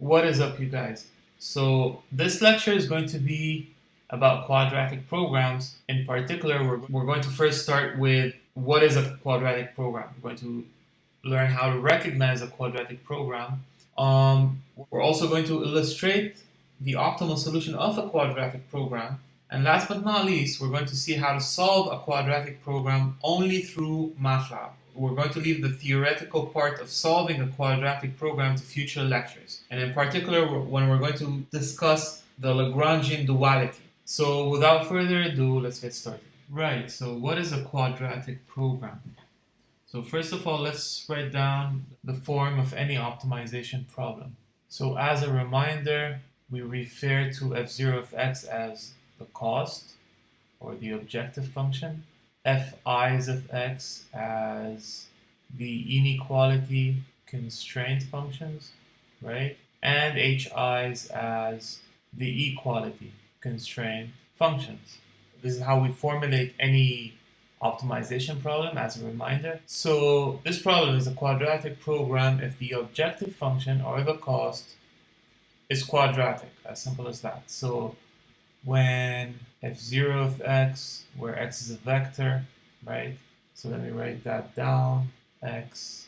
What is up, you guys? So this lecture is going to be about quadratic programs. In particular, we're going to first start with what is a quadratic program. We're going to learn how to recognize a quadratic program. We're also going to illustrate the optimal solution of a quadratic program. And last but not least, we're going to see how to solve a quadratic program only through MATLAB. We're going to leave the theoretical part of solving a quadratic program to future lectures. And in particular, when we're going to discuss the Lagrangian duality. So without further ado, let's get started. Right, so what is a quadratic program? So first of all, let's write down the form of any optimization problem. So as a reminder, we refer to f0 of x as the cost, or the objective function, fi's of x as the inequality constraint functions, right? And hi's as the equality constraint functions. This is how we formulate any optimization problem as a reminder. So this problem is a quadratic program if the objective function or the cost is quadratic, as simple as that. So when f0 of x, where x is a vector, right? So let me write that down. X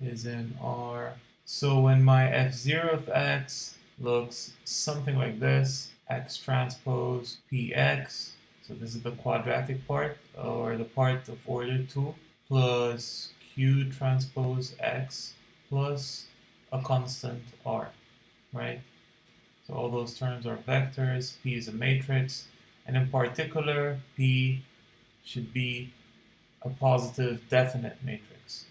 is in R. So when my f0 of x looks something like this, x transpose px, so this is the quadratic part, or the part of order 2, plus q transpose x plus a constant r, right? So all those terms are vectors, P is a matrix, and in particular, P should be a positive definite matrix.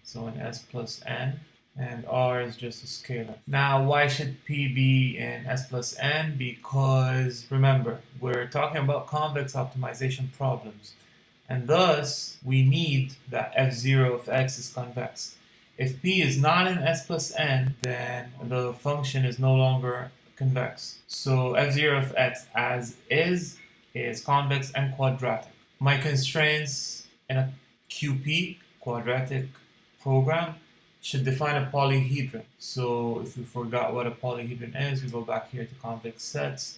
So in S plus N, and R is just a scalar. Now, why should P be in S plus N? Because remember, we're talking about convex optimization problems, and thus we need that f0 of x is convex. If P is not in S plus N, then the function is no longer convex. So f0 of x as is convex and quadratic. My constraints in a QP, quadratic program, should define a polyhedron. So if we forgot what a polyhedron is, we go back here to convex sets,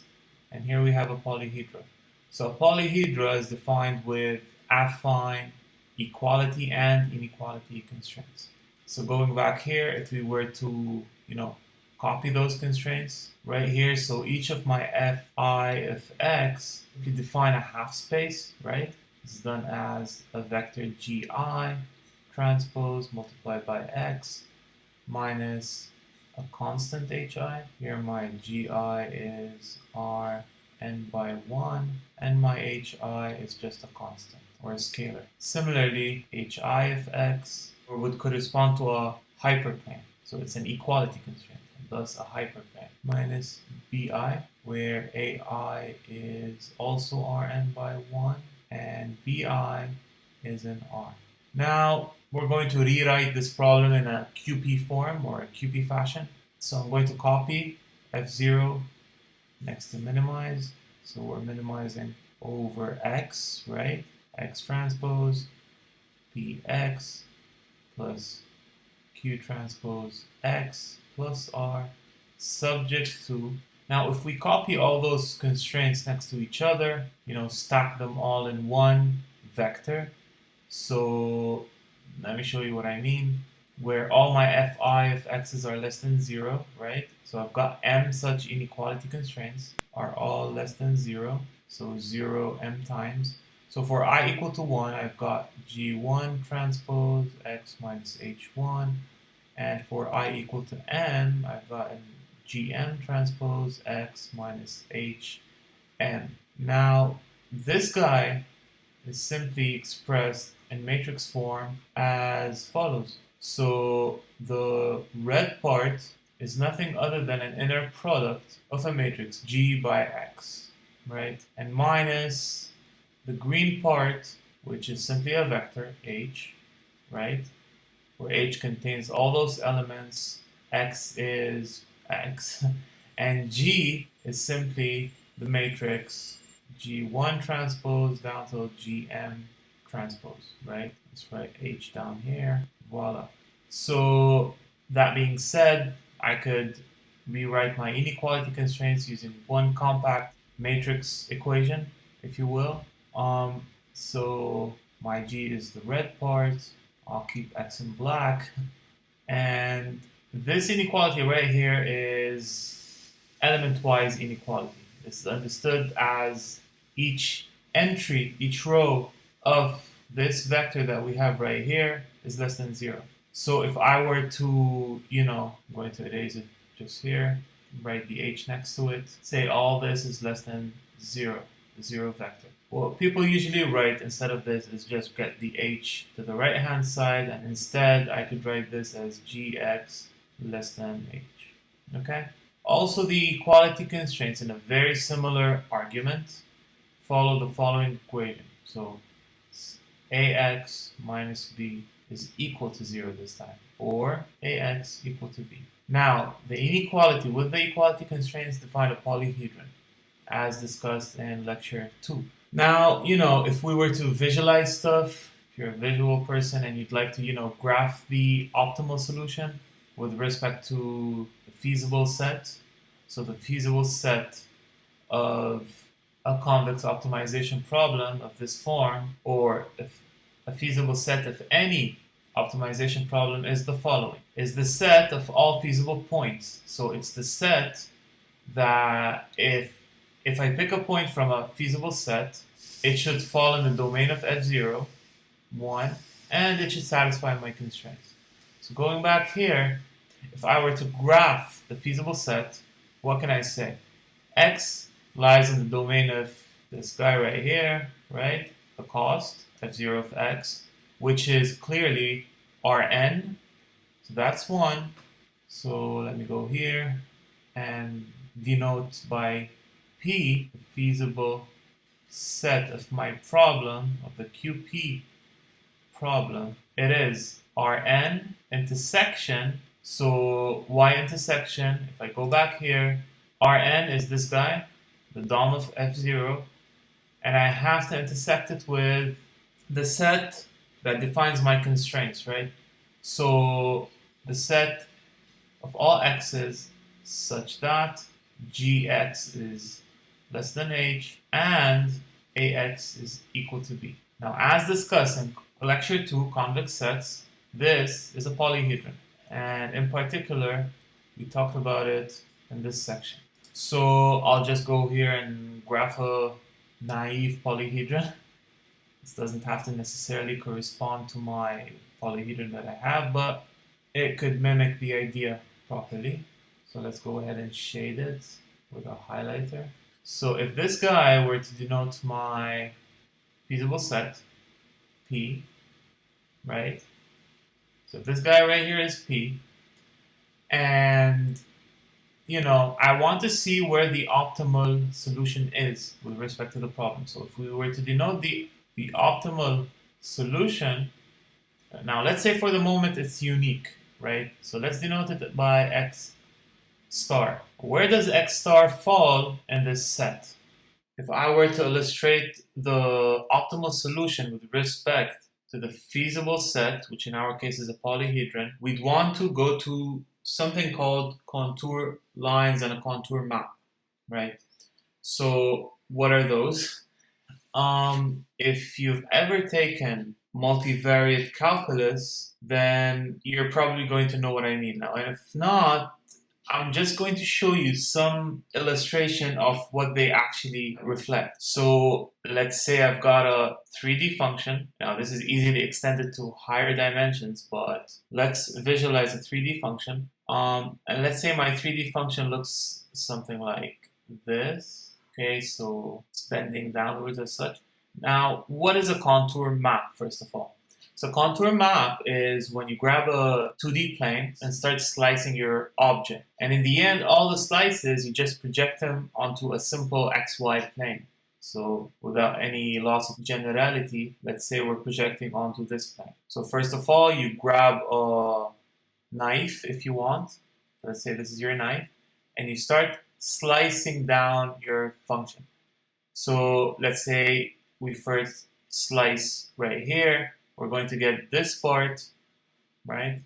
and here we have a polyhedra. So a polyhedra is defined with affine equality and inequality constraints. So going back here, if we were to, copy those constraints right here, so each of my fi of x, we could define a half space, right? It's done as a vector gi transpose multiplied by x minus a constant hi. Here my gi is r n by 1, and my hi is just a constant or a scalar. Similarly, hi of x would correspond to a hyperplane, so it's an equality constraint, and thus a hyperplane, minus bi, where ai is also rn by 1, and bi is in r. Now, we're going to rewrite this problem in a QP form or a QP fashion. So I'm going to copy f0 next to minimize. So we're minimizing over x, right? X transpose px plus q transpose x plus r subject to. Now, if we copy all those constraints next to each other, stack them all in one vector. So let me show you what I mean. Where all my fi of x's are less than 0, right? So I've got m such inequality constraints are all less than 0. So 0 m times. So for I equal to 1, I've got g1 transpose x minus h1. And for I equal to m, I've got gm transpose x minus hm. Now, this guy is simply expressed in matrix form as follows. So the red part is nothing other than an inner product of a matrix G by X, right? And minus the green part, which is simply a vector H, right? Where H contains all those elements, X is X, and G is simply the matrix G1 transpose down to GM transpose, right? Let's write H down here. Voila. So that being said, I could rewrite my inequality constraints using one compact matrix equation, if you will. So my G is the red part. I'll keep X in black. And this inequality right here is element-wise inequality. It's understood as each entry, each row of this vector that we have right here is less than 0. So if I were to, I'm going to erase it just here, write the h next to it, say all this is less than 0, the 0 vector. What people usually write instead of this is just get the h to the right hand side, and instead I could write this as gx less than h. Okay? Also, the equality constraints in a very similar argument follow the following equation. So ax minus b is equal to 0 this time, or ax equal to b. Now, the inequality with the equality constraints define a polyhedron, as discussed in lecture 2. Now, if we were to visualize stuff, if you're a visual person and you'd like to, graph the optimal solution with respect to the feasible set, so the feasible set of a convex optimization problem of this form, or if a feasible set of any optimization problem is the following, is the set of all feasible points. So it's the set that if I pick a point from a feasible set, it should fall in the domain of f0, 1, and it should satisfy my constraints. So going back here, if I were to graph the feasible set, what can I say? X lies in the domain of this guy right here, right? The cost, f0 of x, which is clearly Rn. So that's 1. So let me go here and denote by P the feasible set of my problem, of the QP problem. It is Rn intersection. So y intersection, if I go back here, Rn is this guy, the dom of f0, and I have to intersect it with the set that defines my constraints, right? So the set of all x's such that gx is less than h and ax is equal to b. Now, as discussed in lecture 2, convex sets, this is a polyhedron, and in particular we talked about it in this section. So I'll just go here and graph a naive polyhedron. This doesn't have to necessarily correspond to my polyhedron that I have, but it could mimic the idea properly. So let's go ahead and shade it with a highlighter. So if this guy were to denote my feasible set, P, right? So if this guy right here is P, and I want to see where the optimal solution is with respect to the problem. So if we were to denote the optimal solution, now let's say for the moment it's unique, right? So let's denote it by x star. Where does x star fall in this set? If I were to illustrate the optimal solution with respect to the feasible set, which in our case is a polyhedron, we'd want to go to something called contour lines and a contour map, right? So what are those? If you've ever taken multivariate calculus, then you're probably going to know what I mean now. And if not, I'm just going to show you some illustration of what they actually reflect. So let's say I've got a 3D function. Now this is easily extended to higher dimensions, but let's visualize a 3D function. And let's say my 3D function looks something like this. Okay, so it's bending downwards as such. Now, what is a contour map, first of all? So contour map is when you grab a 2D plane and start slicing your object. And in the end, all the slices, you just project them onto a simple XY plane. So without any loss of generality, let's say we're projecting onto this plane. So first of all, you grab a knife if you want. Let's say this is your knife. And you start slicing down your function. So let's say we first slice right here. We're going to get this part, right?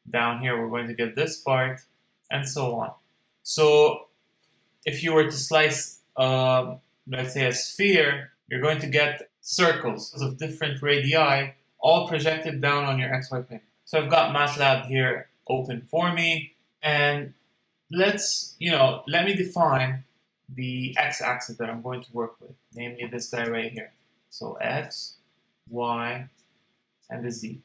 Down here, we're going to get this part. and so on. So if you were to slice, let's say, a sphere, you're going to get circles of different radii all projected down on your xy plane. So I've got MATLAB here open for me, and let me define the x-axis that I'm going to work with, namely this guy right here. So x, y, and the z.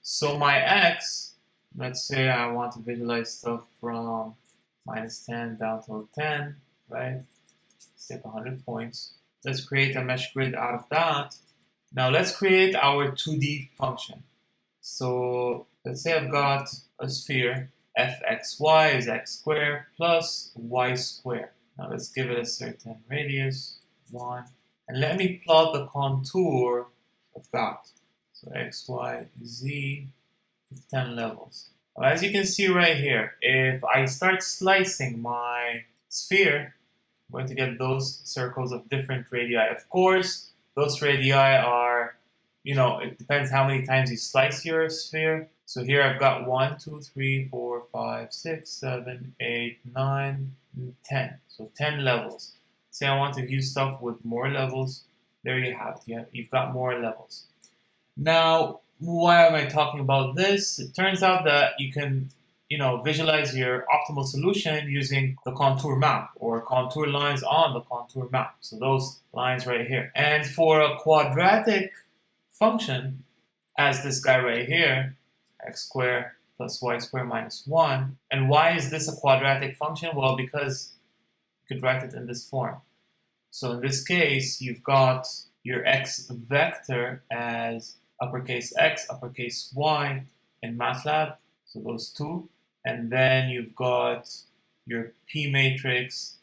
So my x, let's say I want to visualize stuff from -10 down to 10, right? Let's take 100 points. Let's create a mesh grid out of that. Now let's create our 2D function. So let's say I've got a sphere, fxy is x squared plus y squared. Now let's give it a certain radius, 1. And let me plot the contour of that. So x, y, z with 10 levels. Now, as you can see right here, if I start slicing my sphere, I'm going to get those circles of different radii. Of course, those radii are, it depends how many times you slice your sphere. So here I've got 1, 2, 3, 4, 5, 6, 7, 8, 9, 10. So 10 levels. Say I want to view stuff with more levels. There you have it. You've got more levels. Now, why am I talking about this? It turns out that you can, visualize your optimal solution using the contour map or contour lines on the contour map. So those lines right here. And for a quadratic function, as this guy right here, x squared plus y squared minus 1. And why is this a quadratic function? Well, because you could write it in this form. So in this case, you've got your x vector as uppercase x, uppercase y in MATLAB, so those two. And then you've got your P matrix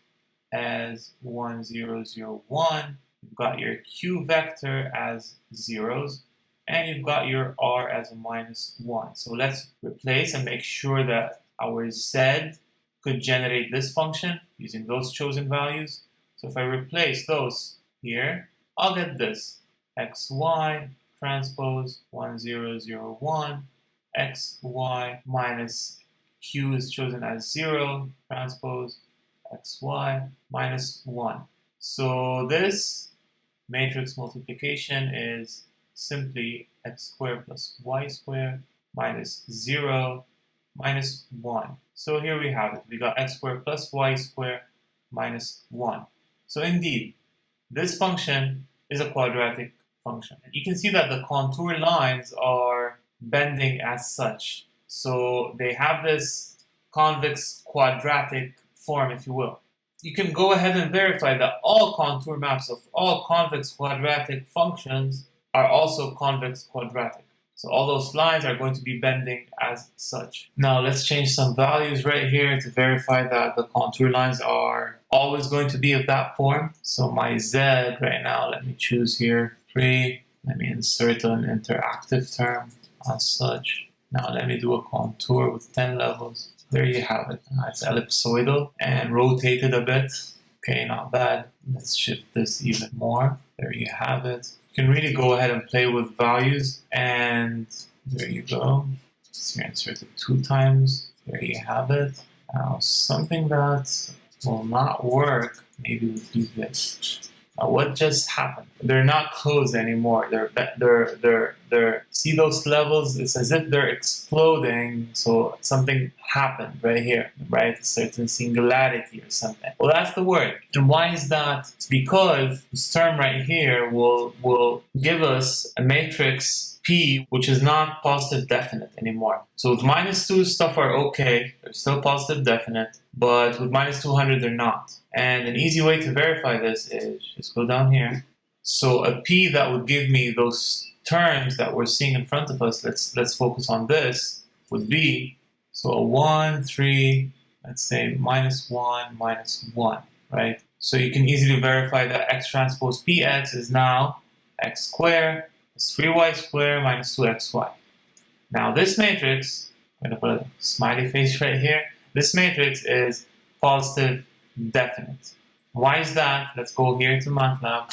as 1, 0, 0, 1. You've got your Q vector as zeros. And you've got your R as a -1. So let's replace and make sure that our Z could generate this function using those chosen values. So if I replace those here, I'll get this. XY transpose 1, 0, 0, 1. XY minus Q is chosen as 0. Transpose XY minus 1. So this matrix multiplication is simply x squared plus y squared minus 0 minus 1. So here we have it. We got x squared plus y squared minus 1. So indeed, this function is a quadratic function. You can see that the contour lines are bending as such. So they have this convex quadratic form, if you will. You can go ahead and verify that all contour maps of all convex quadratic functions are also convex quadratic. So all those lines are going to be bending as such. Now let's change some values right here to verify that the contour lines are always going to be of that form. So my Z right now, let me choose here 3. Let me insert an interactive term as such. Now let me do a contour with 10 levels. There you have it. It's ellipsoidal and rotated a bit. Okay, not bad. Let's shift this even more. There you have it. You can really go ahead and play with values, and there you go. So you're inserted 2 times. There you have it. Now something that will not work, maybe we'll do this. Now what just happened? They're not closed anymore. They're see those levels? It's as if they're exploding. So something happened right here, right? A certain singularity or something. Well, that's the word. And why is that? It's because this term right here will give us a matrix P, which is not positive definite anymore. So with -2 stuff are okay. They're still positive definite. But with -200, they're not. And an easy way to verify this is just go down here. So a P that would give me those terms that we're seeing in front of us, let's focus on this, would be, so a 1, 3, let's say -1, -1, right? So you can easily verify that x transpose px is now x squared plus 3y squared minus 2xy. Now this matrix, I'm going to put a smiley face right here, this matrix is positive definite. Why is that? Let's go here to MATLAB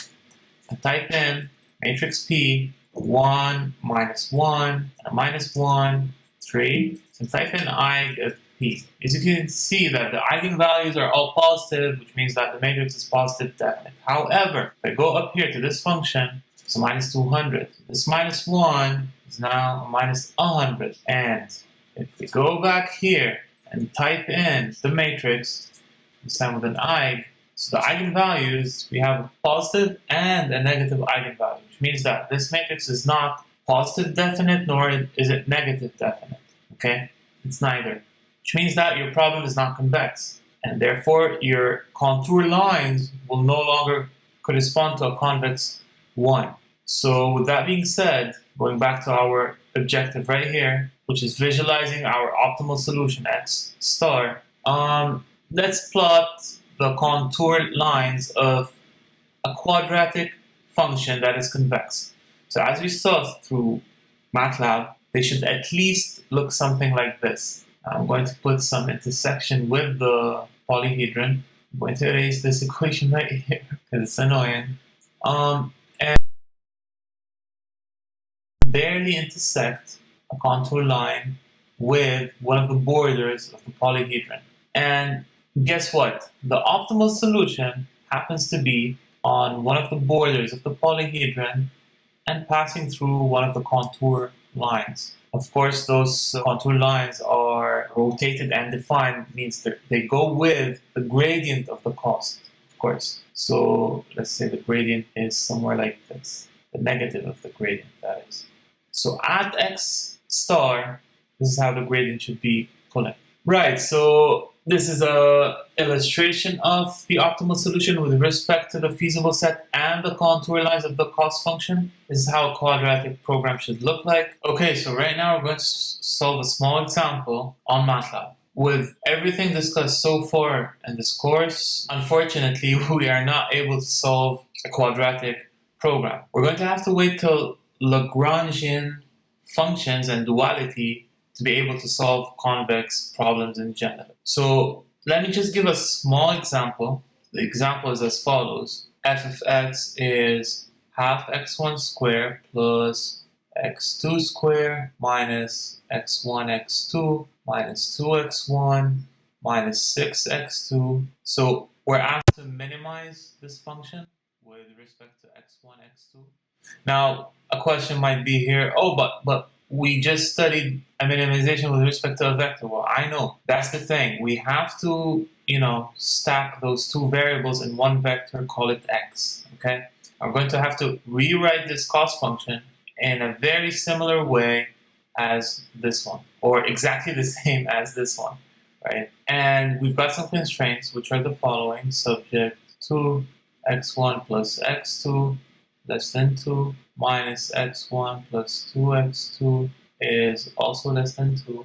and type in matrix P, 1, -1, -1, 3, and type in I, get P. As you can see that the eigenvalues are all positive, which means that the matrix is positive definite. However, if I go up here to this function, it's minus 200. This minus 1 is now a minus 100. And if we go back here and type in the matrix, this time with an eigen, so the eigenvalues, we have a positive and a negative eigenvalue, which means that this matrix is not positive definite nor is it negative definite. Okay? It's neither. Which means that your problem is not convex. And therefore, your contour lines will no longer correspond to a convex one. So with that being said, going back to our objective right here, which is visualizing our optimal solution x star, let's plot the contour lines of a quadratic function that is convex. So as we saw through MATLAB, they should at least look something like this. I'm going to put some intersection with the polyhedron. I'm going to erase this equation right here because it's annoying. And barely intersect a contour line with one of the borders of the polyhedron. And guess what? The optimal solution happens to be on one of the borders of the polyhedron and passing through one of the contour lines. Of course, those contour lines are rotated and defined, means that they go with the gradient of the cost, of course. So let's say the gradient is somewhere like this, the negative of the gradient, that is. So at x star, this is how the gradient should be pulling. Right, so this is an illustration of the optimal solution with respect to the feasible set and the contour lines of the cost function. This is how a quadratic program should look like. Okay, so right now we're going to solve a small example on MATLAB. With everything discussed so far in this course, unfortunately, we are not able to solve a quadratic program. We're going to have to wait till Lagrangian functions and duality to be able to solve convex problems in general. So let me just give a small example. The example is as follows. F of x is half x1 squared plus x2 squared minus x1 x2 minus 2x1 minus 6x2. So we're asked to minimize this function with respect to x1, x2. Now, a question might be here, oh, but we just studied a minimization with respect to a vector. Well, I know. That's the thing. We have to, stack those two variables in one vector, call it x, okay? I'm going to have to rewrite this cost function in a very similar way as this one, or exactly the same as this one, right? And we've got some constraints, which are the following. Subject to x1 plus x2 less than 2 minus x1 plus 2x2 is also less than 2,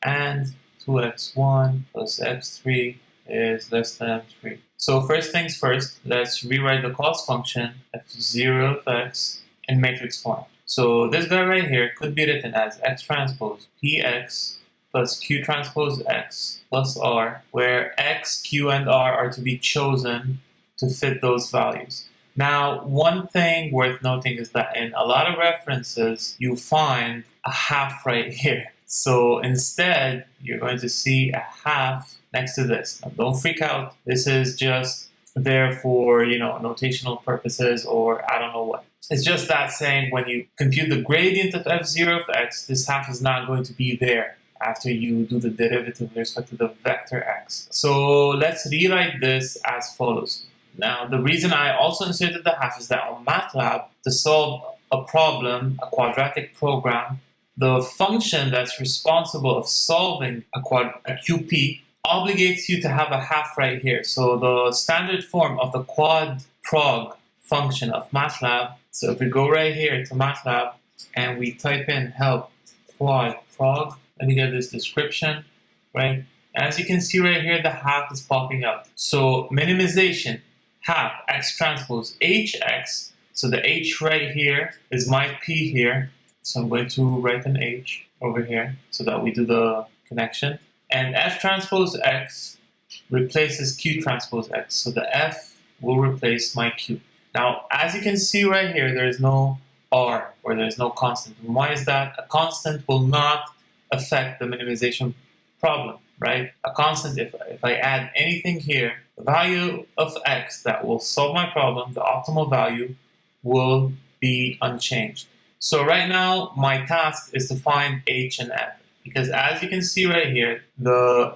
and 2x1 plus x3 is less than 3. So first things first, let's rewrite the cost function f0 of x in matrix form. So this guy right here could be written as x transpose px plus q transpose x plus r, where x, q, and r are to be chosen to fit those values. Now, one thing worth noting is that in a lot of references, you find a half right here. So instead, you're going to see a half next to this. Now, don't freak out. This is just there for, notational purposes or I don't know what. It's just that saying when you compute the gradient of f0 of x, this half is not going to be there after you do the derivative with respect to the vector x. So let's rewrite this as follows. Now, the reason I also inserted the half is that on MATLAB, to solve a problem, a quadratic program, the function that's responsible of solving a QP obligates you to have a half right here. So the standard form of the quad prog function of MATLAB, so if we go right here to MATLAB and we type in help quad prog, let me get this description, right? And as you can see right here, the half is popping up. So minimization, half x transpose hx, so the h right here is my p here, so I'm going to write an h over here so that we do the connection, and f transpose x replaces q transpose x, so the f will replace my q. Now, as you can see right here, there is no r, or there is no constant. And why is that? A constant will not affect the minimization problem. right? A constant, if I add anything here, the value of x that will solve my problem, the optimal value, will be unchanged. So right now, my task is to find h and f, because as you can see right here, the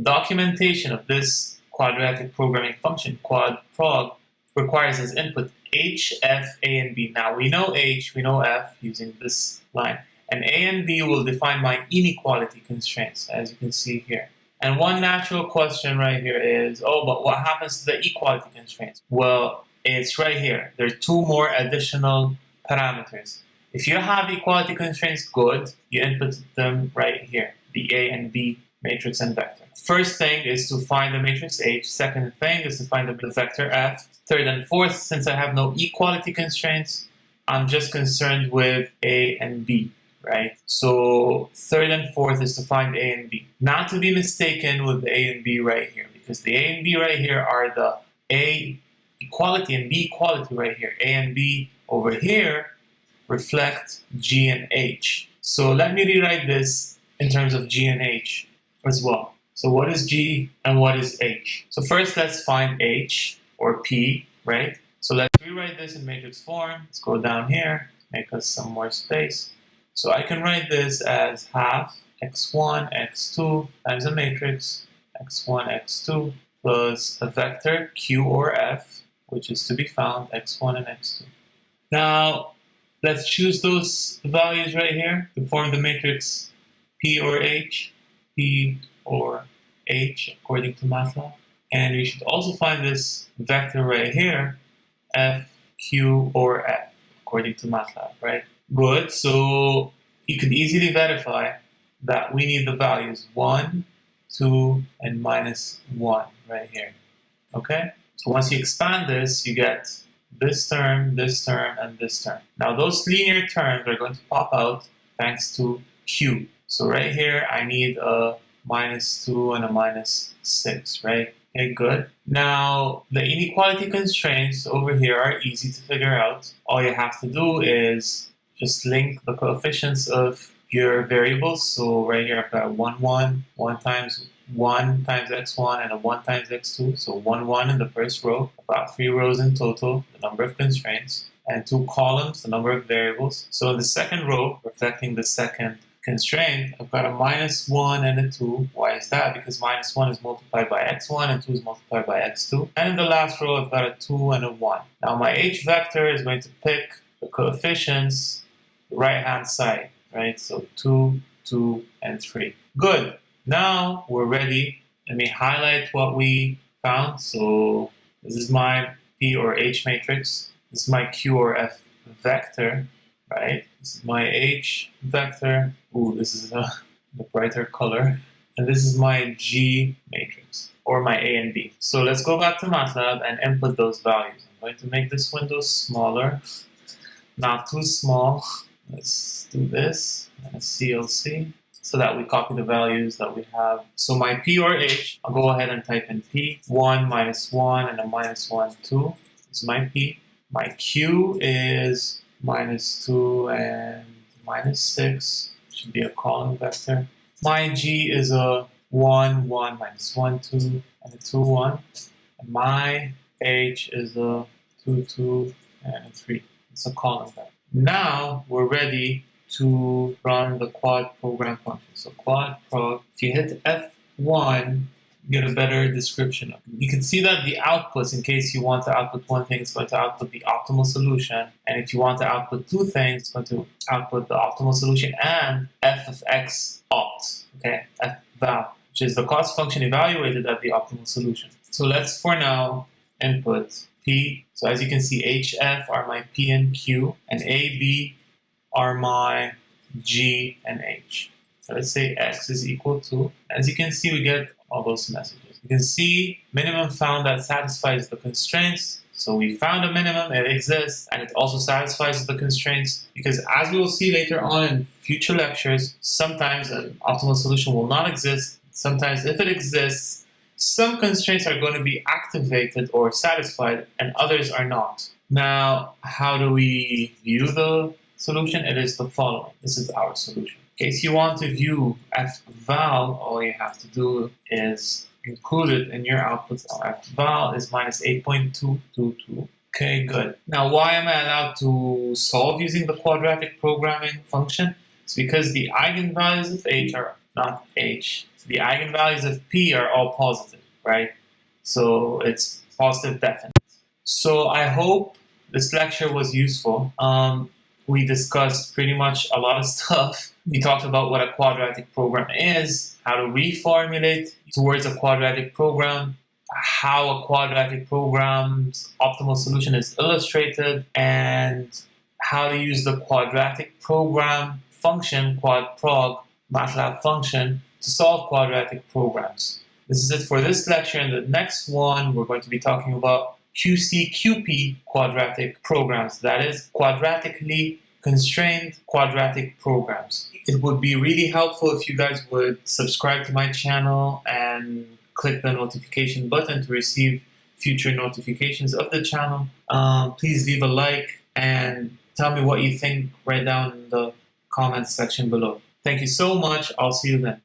documentation of this quadratic programming function, quadprog, requires as input h, f, a, and b. Now we know h, we know f using this line, and a and b will define my inequality constraints, as you can see here. And one natural question right here is, oh, but what happens to the equality constraints? Well, it's right here. There are two more additional parameters. If you have equality constraints, good, you input them right here, the a and b matrix and vector. First thing is to find the matrix H. Second thing is to find the vector F. Third and fourth, since I have no equality constraints, I'm just concerned with A and B, right? So third and fourth is to find A and B. Not to be mistaken with the A and B right here, because the A and B right here are the A equality and B equality right here. A and B over here reflect G and H. So let me rewrite this in terms of G and H as well. So what is G and what is H? So first let's find H or P, right? So let's rewrite this in matrix form. Let's go down here, make us some more space. So I can write this as half x1, x2 times a matrix x1, x2 plus a vector q or f, which is to be found x1 and x2. Now let's choose those values right here to form the matrix P or H, P or H according to MATLAB. And we should also find this vector right here, F, Q, or F according to MATLAB, right? Good, so you can easily verify that we need the values 1, 2, and minus 1 right here, okay? So once you expand this, you get this term, and this term. Now those linear terms are going to pop out thanks to Q. So right here, I need a -2 and a -6, right? Okay, good. Now, the inequality constraints over here are easy to figure out. All you have to do is just link the coefficients of your variables. So right here, I've got 1, 1, 1 times x1, and a 1 times x2. So 1, 1 in the first row, about 3 rows in total, the number of constraints, and 2 columns, the number of variables. So in the second row, reflecting the second constraint, I've got a -1 and a 2. Why is that? Because -1 is multiplied by x1 and 2 is multiplied by x2. And in the last row, I've got a 2 and a 1. Now my h vector is going to pick the coefficients right-hand side, right? So 2, 2, and 3. Good. Now we're ready. Let me highlight what we found. So this is my P or H matrix. This is my Q or F vector, right? This is my H vector. Ooh, this is the brighter color. And this is my G matrix, or my A and B. So let's go back to MATLAB and input those values. I'm going to make this window smaller, not too small. Let's do this, and CLC, so that we copy the values that we have. So my P or H, I'll go ahead and type in P, 1, -1, and a -1, 2. This is my P. My Q is -2 and -6, should be a column vector. My G is a 1, 1, -1, 2, and a 2, 1. And my H is a 2, 2, and a 3. It's a column vector. Now we're ready to run the quad program function. So quad prog, if you hit F1, you get a better description of it. You can see that the outputs, in case you want to output one thing, it's going to output the optimal solution. And if you want to output two things, it's going to output the optimal solution and f of x opt, okay, f val, which is the cost function evaluated at the optimal solution. So let's, for now, input P. So as you can see, HF are my P and Q, and AB are my G and H. So let's say X is equal to, as you can see, we get all those messages. You can see minimum found that satisfies the constraints. So we found a minimum, it exists, and it also satisfies the constraints, because as we will see later on in future lectures, sometimes an optimal solution will not exist. Sometimes if it exists, some constraints are going to be activated or satisfied, and others are not. Now, how do we view the solution? It is the following. This is our solution. In case you want to view fval, all you have to do is include it in your output. So fval is minus 8.222. Okay, good. Now, why am I allowed to solve using the quadratic programming function? It's because the eigenvalues of h are not h. The eigenvalues of p are all positive, right? So it's positive definite. So I hope this lecture was useful. We discussed pretty much a lot of stuff. We talked about what a quadratic program is, how to reformulate towards a quadratic program, how a quadratic program's optimal solution is illustrated, and how to use the quadratic program function, quadprog, MATLAB function, to solve quadratic programs. This is it for this lecture. In the next one, we're going to be talking about QCQP quadratic programs, that is, quadratically constrained quadratic programs. It would be really helpful if you guys would subscribe to my channel and click the notification button to receive future notifications of the channel. Please leave a like and tell me what you think right down in the comments section below. Thank you so much. I'll see you then.